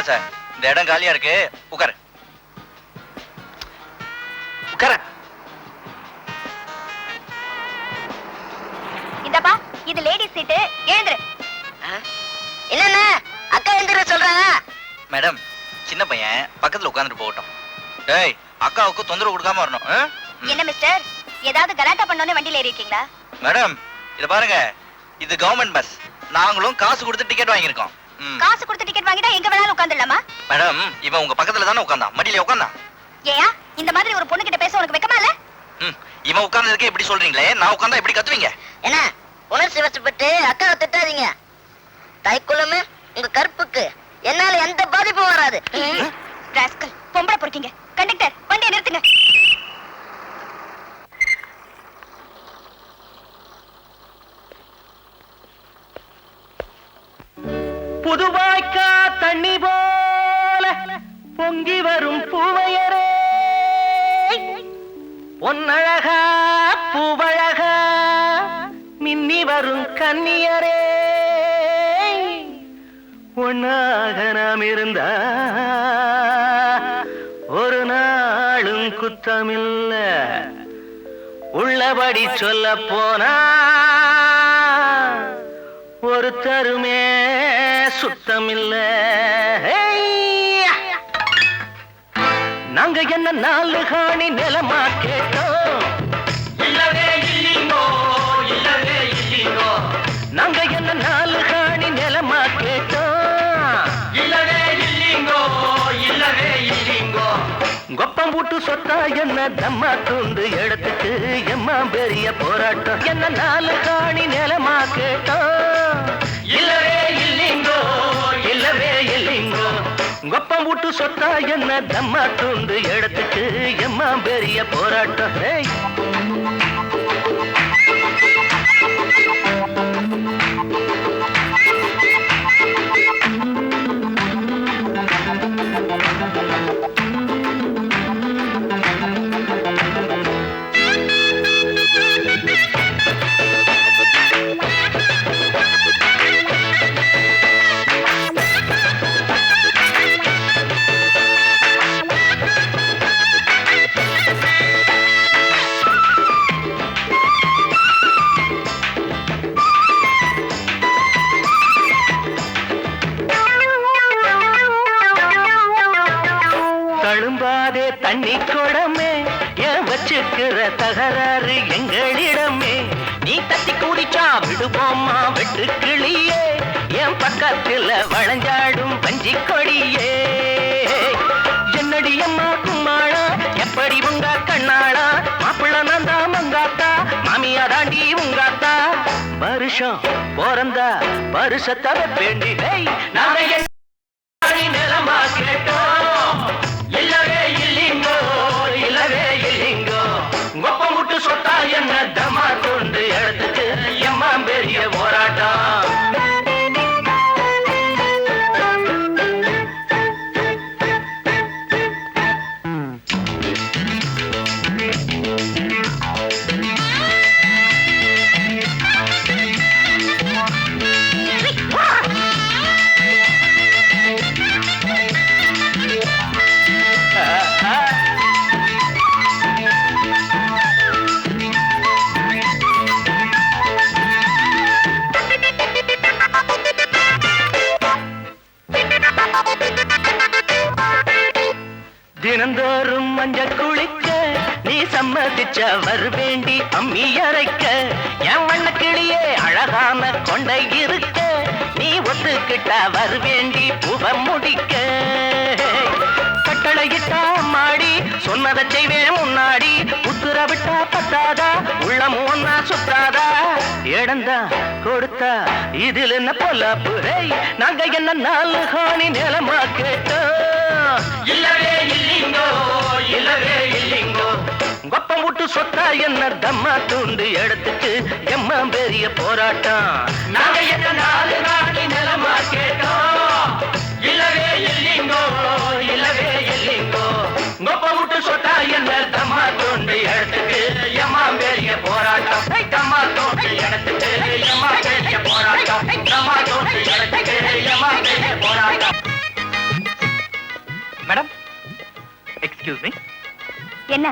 Sir, இந்த இடம் காலியா இருக்கு, உட்காரு. உட்கார. இந்தப்பா, இது லேடிஸ் சீட்டு, எழுந்துரு. என்னன்னா அக்கா எழுந்துரு சொல்றாங்க. மேடம், சின்ன பையன் பக்கத்துல உட்கார்ந்துட்டு போகட்டும். டேய், அக்காவுக்கு தொந்தரவு கொடுக்காம வரணும். என்ன மிஸ்டர், ஏதாவது கலாட்டா பண்ணோனே வண்டியில ஏறிருக்கீங்களா? மேடம், இத பாருங்க, இது கவர்மெண்ட் பஸ். நாங்களும் காசு கொடுத்து டிக்கெட் வாங்கியிருக்கோம். காசு கொடுத்து டிக்கெட் வாங்கிட்டா எங்க வேணாலும் உட்கார்ந்துடலாமா? மேடம், இவன் உங்க பக்கத்துல தானே உட்கார்ந்தான், மடியில உட்கார்ந்தான். ஏயா, இந்த மாதிரி ஒரு பொண்ணு கிட்ட பேச உனக்கு வெக்கமா இல்ல? இவன் உட்கார்ந்ததுக்கே இப்படி சொல்றீங்களே, நான் உட்கார்ந்தா எப்படி கத்துவீங்க? என்ன உணர்ச்சி வசப்பட்டு அக்காவை திட்டாதீங்க. தைக்குளமே உங்க கற்புக்கு என்னால எந்த பாதிப்பும் வராது. ராஸ்கல், பொம்பளை பொறுக்கீங்க. கண்டக்டர், வண்டியை நிறுத்துங்க. புதுவாய்க்கா தண்ணி போல பொங்கி வரும் பூவையரே, பொன்னழகா பூவழகா மின்னி வரும் கன்னியரே, ஒன்னாக நாம் இருந்தா ஒரு நாளும் குத்தமில்ல, உள்ளபடி சொல்ல போனா ஒரு தருமே சுத்தமில்ல. நாங்க என்ன நாலு காணி நிலமா கேட்டோம், இல்லவே இல்லீங்கோ, இல்லவே இல்லீங்கோ. நாங்க என்ன நாலு காணி நிலமா கேட்டோம், இல்லவே இல்லீங்கோ, இல்லவே இல்லீங்கோ. கொப்பம் போட்டு சொத்தா என்ன தம்மா துண்டு எடுத்துட்டு எம்மா பெரிய போராட்டம். என்ன நாலு காணி நிலமா கேட்டோம், இல்லவே இல்லீங்கோ, இல்லவே இல்லீங்கோ. கொப்பம் போட்டு சொத்தா என்ன தம்மா துண்டு எடுத்துட்டு எம்மா பெரிய போராட்டம். தழும்பாதே தண்ணி குடமே, ஏன் வச்சுக்கிற தகராறு எங்களிடமே. நீ தட்டி குடிச்சா விடுவோமா வெட்டு கிளியே, என் பக்கத்துல வளைஞ்சாடும் பஞ்சி கொடியே. என்னடி அம்மா கும்மாளா, எப்படி உங்க கண்ணாளா, மாப்பிள்ள நந்தா மங்காத்தா, மாமியா தாண்டி உங்காத்தா. வருஷம் பிறந்தா வருஷத்தை வேண்டி நாங்க நிலமா கேட்டோம், இல்லவே இல்லீங்கோ, இல்லவே இல்லீங்கோ. கொப்பம் விட்டு சொத்தா என்ன தமா கொண்டு எடுத்துட்டு எம்மா பெரிய போராட்டம். தினந்தோறும் மஞ்ச குளிக்க நீ சம்மதிச்ச வருவேண்டி அம்மி அரைக்க. என் வண்ண கிளியே அழகான கொண்டை இருக்க, நீ ஒத்துக்கிட்ட வருவேண்டி புவ முடிக்க. கட்டளையிட்டா மாடி சொன்னதை செய்வேன் முன்னாடி, உத்தரவிட்டா பத்தாதா உள்ளமும் ஒன்னா சுத்தாதா. இடந்தா கொடுத்தா இதில் என்ன பொல்லாப்பு, நாங்க என்ன நாலு காணி நிலமா கேட்டோம், இல்லவே இல்லீங்கோ, இல்லவே இல்லீங்கோ. கொப்பம் விட்டு சொத்தா என்ன தம்மா துண்டு எடுத்துட்டு எம்மா பெரிய போராட்டம். நாங்க என்ன நாலு காணி நிலமா கேட்டோம், இல்லவே இல்லீங்கோ, இல்லவே இல்லீங்கோ. Madam, excuse me. என்ன?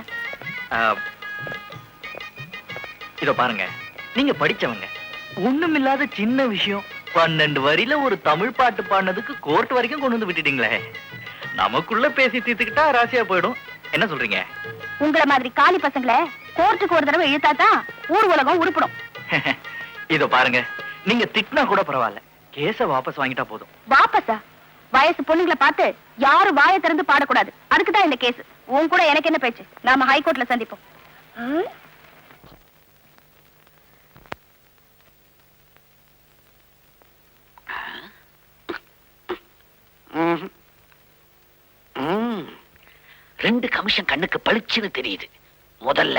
இதோ பாருங்க, நீங்க படிச்சவங்க. ஒண்ணுமில்லாத சின்ன விஷயம் 12 வரியில ஒரு தமிழ் பாட்டு பாடினதுக்கு கோர்ட் வரைக்கும் கொண்டு வந்து விட்டுட்டீங்களே. நமக்குள்ள பேசி தீர்த்துக்கிட்டா ராசியா போயிடும். என்ன சொல்றீங்க? உங்கள மாதிரி காலி பசங்களை கோர்ட்டுக்கு ஒரு தடவை இழுத்தாதான் ஊர் உலகம் உருப்படும். இதோ பாருங்க, நீங்க திட்டினா கூட பரவாயில்ல, கேஸ வாபஸ் வாங்கிட்டா போதும். வாபஸா? வயசு பொண்ணுங்களை பார்த்து யாரும் வாயை திறந்து பாடக்கூடாது. அதுக்குதான் இந்த கேஸ். உன் கூட எனக்கு என்ன பேச்சு? நாம ஹைகோர்ட்ல சந்திப்போம். ரெண்டு கமிஷன் கண்ணுக்கு பளிச்சுன்னு தெரியுது. முதல்ல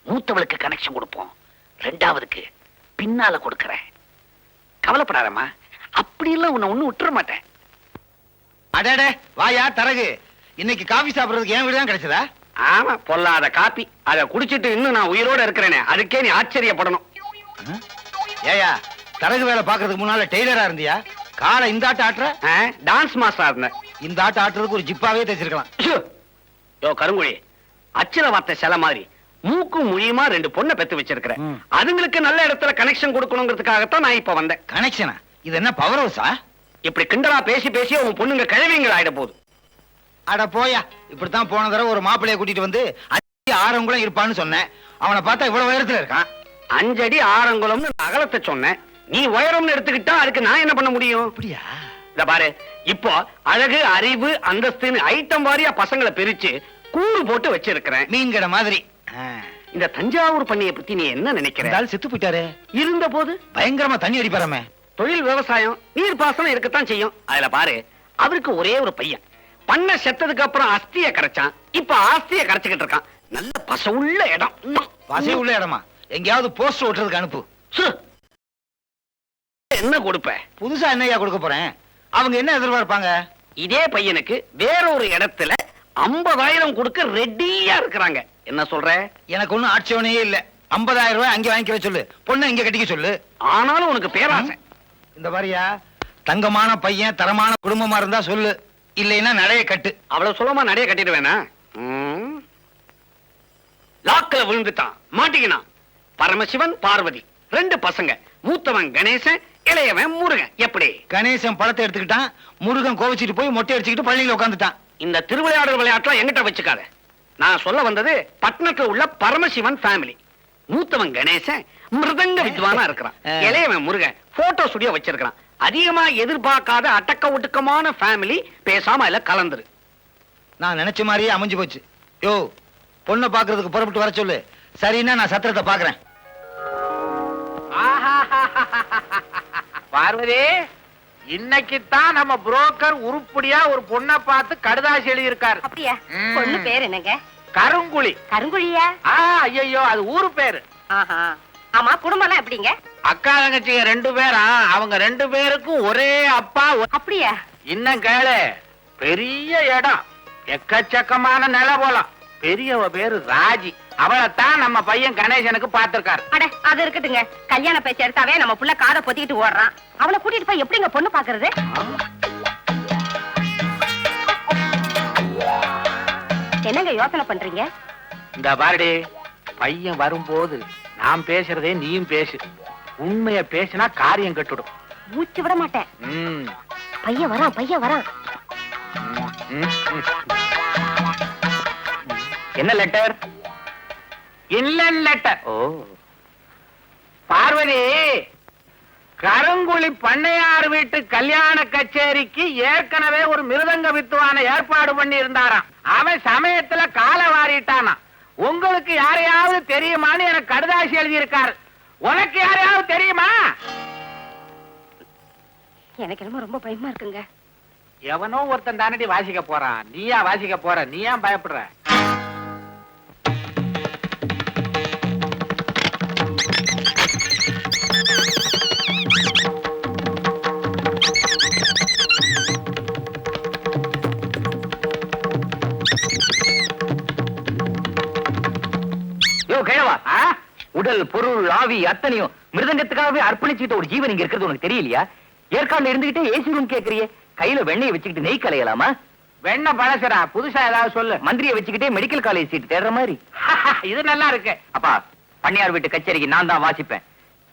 மூத்தவளுக்கு கனெக்ஷன் கொடுப்போம், ரெண்டாவதுக்கு பின்னால கொடுக்கறேன். கவலைப்படாதம்மா, அப்படி எல்லாம் உன்னை ஒண்ணு விட்டுற மாட்டேன். அடடே வாயா தரகு, இன்னைக்கு காபி சாப்பிடுறதுக்கு என் வீடு தான் கிடைச்சதா? ஆமா, பொல்லாத காப்பி. அத குடிச்சிட்டு இன்னும் நான் உயிரோட இருக்கிறேனே, அதுக்கே நீ ஆச்சரியப்படணும். ஏயா, தரகு வேலை பாக்குறதுக்கு முன்னால டெய்லரா இருந்தியா? காலை இந்த ஆட்ட ஆட்டுற? டான்ஸ் மாஸ்டரா இருந்தேன். இந்த ஆட்ட ஆட்டுறதுக்கு ஒரு ஜிப்பாவே தைச்சிருக்கலாம். யோ கருங்குழி, அச்சில வார்த்தை சில மாதிரி மூக்கும் மொழியுமா 2 பொண்ணை பெத்து வச்சிருக்கிறேன். அதுங்களுக்கு நல்ல இடத்துல கனெக்ஷன் கொடுக்கணுங்கிறதுக்காகத்தான் நான் இப்ப வந்தேன். கனெக்ஷனா? இது என்ன பவர் ஹவுஸா? இப்படி கிண்டலா பேசி பேசி உன் பொண்ணுங்க கிழவிங்கள் ஆயிட போகுது. அட போயா, இப்படித்தான் போன தடவை ஒரு மாப்பிள்ளைய கூட்டிட்டு வந்து 5 ஆரங்குளம் இருப்பான்னு சொன்னேன். அவனை பார்த்தா இவ்வளவு உயரத்துல இருக்கான். 5 அடி ஆரங்குளம்னு அகலத்தை சொன்னேன். நீ உயரம்னு எடுத்துக்கிட்டா அதுக்கு நான் என்ன பண்ண முடியும்? அப்படியா? இத பாரு, இப்போ அழகு, அறிவு, அந்தஸ்துன்னு ஐட்டம் வாரியா பசங்களை பிரிச்சு கூறு போட்டு வச்சிருக்கிறேன். மீன் கடை மாதிரி. இந்த தஞ்சாவூர் பண்ணைய பத்தி நீ என்ன நினைக்கிற? செத்து போயிட்டாரு. இருந்த போது பயங்கரமா தண்ணி அடிப்பாரமே. தொழில் விவசாயம், நீர் பாசனம் இருக்கத்தான் செய்யும். அதுல பாரு, அவருக்கு ஒரே ஒரு பையன். பண்ண செத்ததுக்கு அப்புறம் அஸ்திய கரைச்சான், இப்ப ஆஸ்திய கரைச்சுக்கிட்டு இருக்கான். நல்ல பசவுள்ள இடம். பசை உள்ள இடமா? எங்கேயாவது போஸ்ட் ஓட்டுறதுக்கு அனுப்பு. என்ன கொடுப்ப? புதுசா என்னையா கொடுக்க போறேன்? அவங்க என்ன எதிர்பார்ப்பாங்க? இதே பையனுக்கு வேற ஒரு இடத்துல 50,000 கொடுக்க ரெடியா இருக்கிறாங்க. என்ன சொல்ற? எனக்கு ஒண்ணும் ஆட்சேபனையே இல்ல. 50,000 ரூபாய் அங்கே வாங்கிக்க சொல்லு, பொண்ணு இங்க கட்டிக்க சொல்லு. ஆனாலும் உனக்கு பேராசை. இந்த மாதிரியா, தங்கமான பையன், தரமான குடும்பமா இருந்தா சொல்லு, இல்லைன்னா நடைய கட்டு. அவ்வளவு சுலமா நடைய கட்டிடுவேனா? லாக்கல விழுந்துட்டான், மாட்டிக்கினான். பரமசிவன், பார்வதி 2 பசங்க. மூத்தவன் கணேசன், இளையவன் முருகன். எப்படி? கணேசன் பழத்தை எடுத்துக்கிட்டான், முருகன் கோவிச்சிட்டு போய் மொட்டை அடிச்சுக்கிட்டு பள்ளியில உட்காந்துட்டான். இந்த திருவிளையாடல் விளையாட்டுலாம் எங்கிட்ட வச்சுக்காத. நான் சொல்ல வந்தது பட்டணத்துல உள்ள பரமசிவன் ஃபேமிலி. மூத்தவன் கணேசன் மிருதங்க வித்வானா இருக்கிறான். இளையவன் முருகன் போட்டோ ஸ்டுடியோ வச்சிருக்கான். அதிகமா எதிர்பார்க்காத அடக்க ஒடுக்கமான ஃபேமிலி. பேசாம இல்ல கலந்துரு. நான் நினைச்ச மாதிரியே அமைஞ்சு போச்சு. யோ, பொண்ணை பாக்குறதுக்கு புறப்பட்டு வர சொல்லு. சரின்னா நான் சத்திரத்தை பாக்குறேன். பார்வதி, இன்னைக்குத்தான் நம்ம புரோக்கர் உருப்படியா ஒரு பொண்ணை பார்த்து கடுதாசி எழுதி இருக்காரு. அப்படியா? பொண்ணு பேர் என்னங்க? கருங்குழி. கருங்குழியா? ஐயோ, அது ஊரு பேரு. ஆமா, குடும்பம் எல்லாம் எப்படிங்க? அக்கா தங்கச்சிங்க 2 பேரா? அவங்க 2 பேருக்கும் ஒரே அப்பா. அப்படியா? இன்னும் கேளு, பெரிய இடம், எக்கச்சக்கமான நில போலாம். பெரியவ பேரு ராஜி. அவளைத்தான் நம்ம பையன் கணேசனுக்கு பாத்திருக்காரு. அட, அது இருக்கட்டுங்க. கல்யாண பேச்சு எடுத்தாவே நம்ம புள்ள காதை பொத்திக்கிட்டு ஓடுறான். அவளை கூட்டிட்டு போய் எப்படிங்க பொண்ணு பாக்குறது? என்னங்க யோசனை பண்றீங்க? இந்த பாருடி, பையன் வரும்போது நான் பேசுறதே நீயும் பேசு. உண்மைய பேசினா காரியம் கட்டுடும். மூச்சு விட மாட்டேன். பையன் வரான், பையன் வரான். என்ன லெட்டர்? இன்லன் லெட்டர். ஓ பார்வதி, கருங்குழி பண்ணையார் வீட்டு கல்யாண கச்சேரிக்கு ஏற்கனவே ஒரு மிருதங்க வித்துவான ஏற்பாடு பண்ணி இருந்தாராம். அவன் சமயத்துல கால வாரிட்டானா. உங்களுக்கு யாரையாவது தெரியுமான்னு எனக்கு கடுதாசி எழுதி இருக்காரு. உனக்கு யாரையாவது தெரியுமா? எனக்கு என்னமோ ரொம்ப பயமா இருக்குங்க. எவனோ ஒருத்தன் தானடி வாசிக்க போறான். நீயா வாசிக்க போற? நீ ஏன் பயப்படுற? உடல், பொருள், ஆவி அத்தனையும் மிருதங்கத்துக்காகவே அர்ப்பணிச்சுட்டு ஒரு ஜீவன் இங்க இருக்கிறது உனக்கு தெரியலையா? ஏற்காடுல இருந்துகிட்டே ஏசி ரூம் கேக்குறியே, கையில வெண்ணெய் வச்சுக்கிட்டு நெய் கலையலாமா? வெண்ண பழசுடா புதுசா ஏதாவது சொல்லு. மந்திரியை வச்சுக்கிட்டே மெடிக்கல் காலேஜ் சீட் தேடுற மாதிரி. இது நல்லா இருக்கு. அப்பா, பண்ணையார் வீட்டு கச்சேரிக்கு நான் தான் வாசிப்பேன்.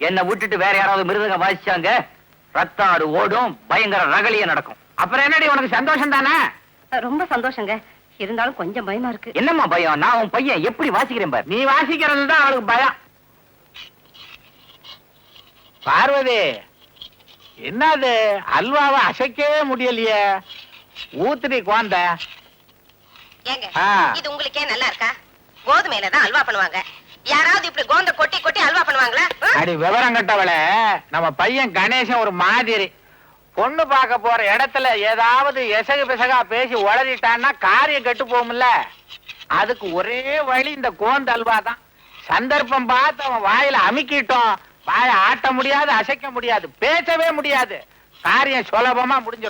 என்னை விட்டுட்டு வேற யாராவது மிருதங்க வாசிச்சாங்க, ரத்தம் ஆறு ஓடும், பயங்கர ரகலிய நடக்கும். அப்புறம் என்னடி உனக்கு சந்தோஷம் தானே? ரொம்ப சந்தோஷங்க. இருந்தாலும் கொஞ்சம் பயமா இருக்கு. என்னம்மா பயம்? நான் உன் பையன் எப்படி வாசிக்கிறேன் பாரு. நீ வாசிக்கிறது தான் அவளுக்கு பயம். பார்வதி, என்னது அல்வாவை அசைக்கவே முடியலையே? ஊத்துடி குழந்த. ஏங்க ஆ. இது உங்களுக்கே நல்லா இருக்கா? கோதுமையில தான் அல்வா பண்ணுவாங்க. யாராவது இப்படி கோந்த கொட்டி கொட்டி அல்வா பண்ணுவாங்களா? அடி விவரம் கட்டவளே, நம்ம பையன் கணேசன் ஒரு மாதிரி. பொண்ணு பார்க்க போற இடத்துல ஏதாவது எசகு பிசகா பேசி உளறிட்டான்னா காரியம் கெட்டு போகும்ல. அதுக்கு ஒரே வழி இந்த கோந்த அல்வா தான். சந்தர்ப்பம் பார்த்து அவன் வாயில அமுக்கிட்டோம், வாயை ஆட்ட முடியாது, அசைக்க முடியாது, பேசவே முடியாது. காரியம் சுலபமா முடிஞ்சிடும்.